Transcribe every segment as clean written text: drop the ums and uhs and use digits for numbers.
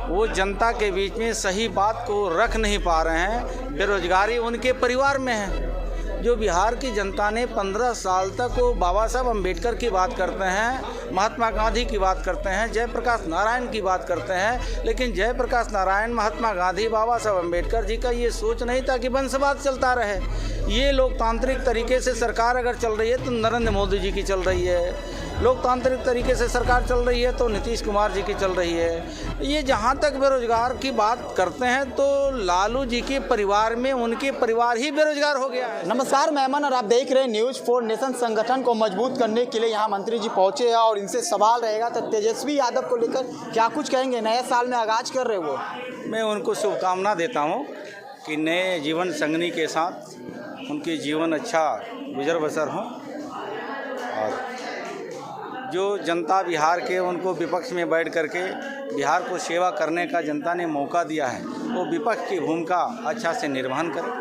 वो जनता के बीच में सही बात को रख नहीं पा रहे हैं। बेरोजगारी उनके परिवार में है। जो बिहार की जनता ने 15 साल तक वो बाबा साहब अम्बेडकर की बात करते हैं, महात्मा गांधी की बात करते हैं, जयप्रकाश नारायण की बात करते हैं, लेकिन जयप्रकाश नारायण, महात्मा गांधी, बाबा साहब अम्बेडकर जी का ये सोच नहीं था कि वंशवाद चलता रहे। ये लोकतांत्रिक तरीके से सरकार अगर चल रही है तो नरेंद्र मोदी जी की चल रही है, लोकतांत्रिक तरीके से सरकार चल रही है तो नीतीश कुमार जी की चल रही है। ये जहाँ तक बेरोजगार की बात करते हैं तो लालू जी के परिवार में उनके परिवार ही बेरोजगार हो गया है। नमस्कार, मैं अमन और आप देख रहे हैं न्यूज़ फॉर नेशन। संगठन को मजबूत करने के लिए यहाँ मंत्री जी पहुँचे हैं और इनसे सवाल रहेगा तो तेजस्वी यादव को लेकर क्या कुछ कहेंगे। नए साल में आगाज कर रहे वो। मैं उनको शुभकामना देता हूँ कि नए जीवन संगनी के साथ उनकी जीवन अच्छा गुजर बसर हो और जो जनता बिहार के उनको विपक्ष में बैठ करके बिहार को सेवा करने का जनता ने मौका दिया है, वो विपक्ष की भूमिका अच्छा से निर्वहन करे।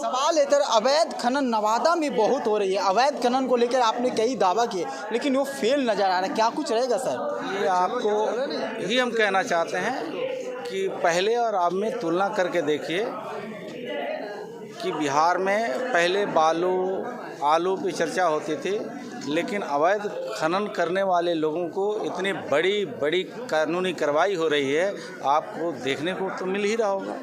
सवाल इधर अवैध खनन नवादा में बहुत हो रही है। अवैध खनन को लेकर आपने कई दावा किए लेकिन वो फेल नजर आ रहा है, क्या कुछ रहेगा सर? ये आपको ही हम कहना चाहते हैं कि पहले और अब में तुलना करके देखिए कि बिहार में पहले बालू आलू की चर्चा होती थी, लेकिन अवैध खनन करने वाले लोगों को इतनी बड़ी बड़ी कानूनी कार्रवाई हो रही है, आपको देखने को तो मिल ही रहा होगा।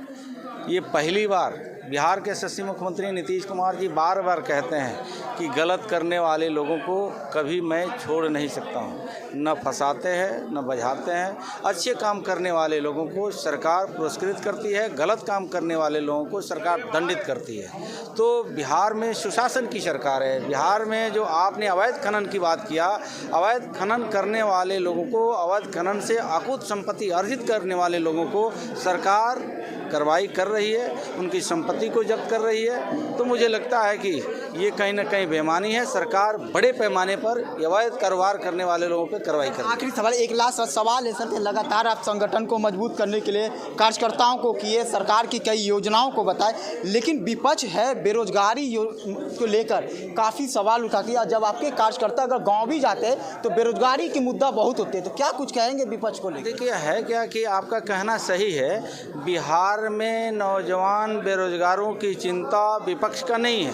ये पहली बार बिहार के यशस्वी मुख्यमंत्री नीतीश कुमार जी बार बार कहते हैं कि गलत करने वाले लोगों को कभी मैं छोड़ नहीं सकता हूँ। न फंसाते हैं न बझाते हैं। अच्छे काम करने वाले लोगों को सरकार पुरस्कृत करती है, गलत काम करने वाले लोगों को सरकार दंडित करती है। तो बिहार में सुशासन की सरकार है। बिहार में जो आपने अवैध खनन की बात किया, अवैध खनन करने वाले लोगों को, अवैध खनन से अकूत संपत्ति अर्जित करने वाले लोगों को सरकार कार्रवाई कर रही है, उनकी संपत्ति को जब्त कर रही है। तो मुझे लगता है कि ये कहीं ना कहीं बेईमानी है। सरकार बड़े पैमाने पर अवैध कारोबार करने वाले लोगों पर कार्रवाई कर रही है। आखिरी सवाल, एक लास्ट सवाल है सर, लगातार आप संगठन को मजबूत करने के लिए कार्यकर्ताओं को किए, सरकार की कई योजनाओं को बताए, लेकिन विपक्ष है बेरोजगारी को लेकर काफ़ी सवाल उठाती है। जब आपके कार्यकर्ता अगर गाँव भी जाते हैं तो बेरोजगारी के मुद्दा बहुत होते हैं, तो क्या कुछ कहेंगे विपक्ष को लेकर? देखिए, है क्या कि आपका कहना सही है, बिहार में नौजवान बेरोजगारों की चिंता विपक्ष का नहीं है।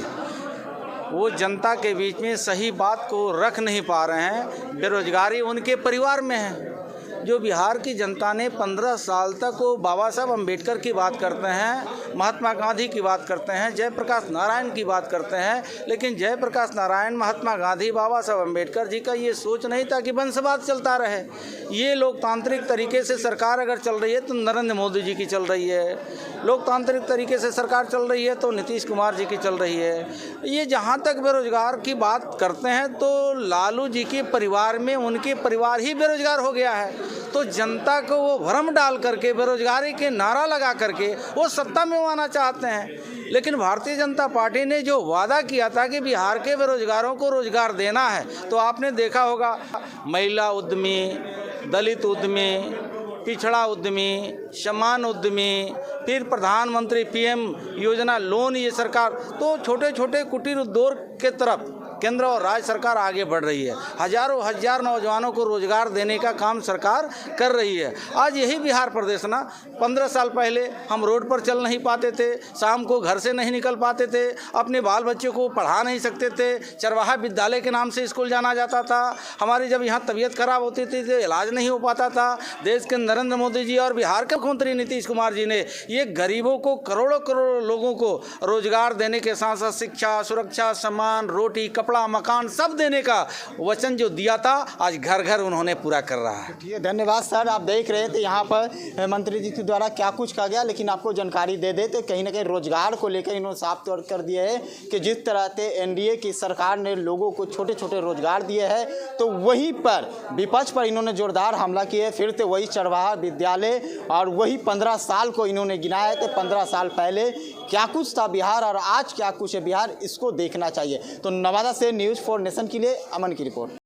वो जनता के बीच में सही बात को रख नहीं पा रहे हैं। बेरोजगारी उनके परिवार में है। जो बिहार की जनता ने 15 साल तक वो बाबा साहब अम्बेडकर की बात करते हैं, महात्मा गांधी की बात करते हैं, जयप्रकाश नारायण की बात करते हैं, लेकिन जयप्रकाश नारायण, महात्मा गांधी, बाबा साहब अम्बेडकर जी का ये सोच नहीं था कि वंशवाद चलता रहे। ये लोकतांत्रिक तरीके से सरकार अगर चल रही है तो नरेंद्र मोदी जी की चल रही है, लोकतांत्रिक तरीके से सरकार चल रही है तो नीतीश कुमार जी की चल रही है। ये जहाँ तक बेरोजगार की बात करते हैं तो लालू जी के परिवार में उनके परिवार ही बेरोजगार हो गया है। तो जनता को वो भ्रम डाल करके, बेरोजगारी के नारा लगा करके वो सत्ता में आना चाहते हैं। लेकिन भारतीय जनता पार्टी ने जो वादा किया था कि बिहार के बेरोजगारों को रोजगार देना है, तो आपने देखा होगा महिला उद्यमी, दलित उद्यमी, पिछड़ा उद्यमी, समान उद्यमी, फिर प्रधानमंत्री पीएम योजना लोन, ये सरकार तो छोटे छोटे कुटीर उद्योग के तरफ केंद्र और राज्य सरकार आगे बढ़ रही है। हजारों हजार नौजवानों को रोजगार देने का काम सरकार कर रही है। आज यही बिहार प्रदेश ना, 15 साल पहले हम रोड पर चल नहीं पाते थे, शाम को घर से नहीं निकल पाते थे, अपने बाल बच्चों को पढ़ा नहीं सकते थे, चरवाहा विद्यालय के नाम से स्कूल जाना जाता था। हमारी जब यहाँ तबीयत खराब होती थी तो इलाज नहीं हो पाता था। देश के नरेंद्र मोदी जी और बिहार के मुख्यमंत्री नीतीश कुमार जी ने ये गरीबों को, करोड़ों करोड़ों लोगों को रोजगार देने के साथ साथ शिक्षा, सुरक्षा, सम्मान, रोटी, कपड़ा, मकान सब देने का वचन जो दिया था, आज घर घर उन्होंने पूरा कर रहा है। ठीक है, धन्यवाद सर। आप देख रहे थे यहाँ पर मंत्री जी के द्वारा क्या कुछ कहा गया, लेकिन आपको जानकारी दे दे तो कहीं ना कहीं रोजगार को लेकर इन्होंने साफ तौर कर दिया है कि जिस तरह से एनडीए की सरकार ने लोगों को छोटे छोटे रोजगार दिए हैं, तो वहीं पर विपक्ष पर इन्होंने जोरदार हमला किया है। फिर से वही चरवाहा विद्यालय और वही 15 साल को इन्होंने गिनाया है। तो 15 साल पहले क्या कुछ था बिहार और आज क्या कुछ है बिहार, इसको देखना चाहिए। तो नवादा से न्यूज़ फॉर नेशन के लिए अमन की रिपोर्ट।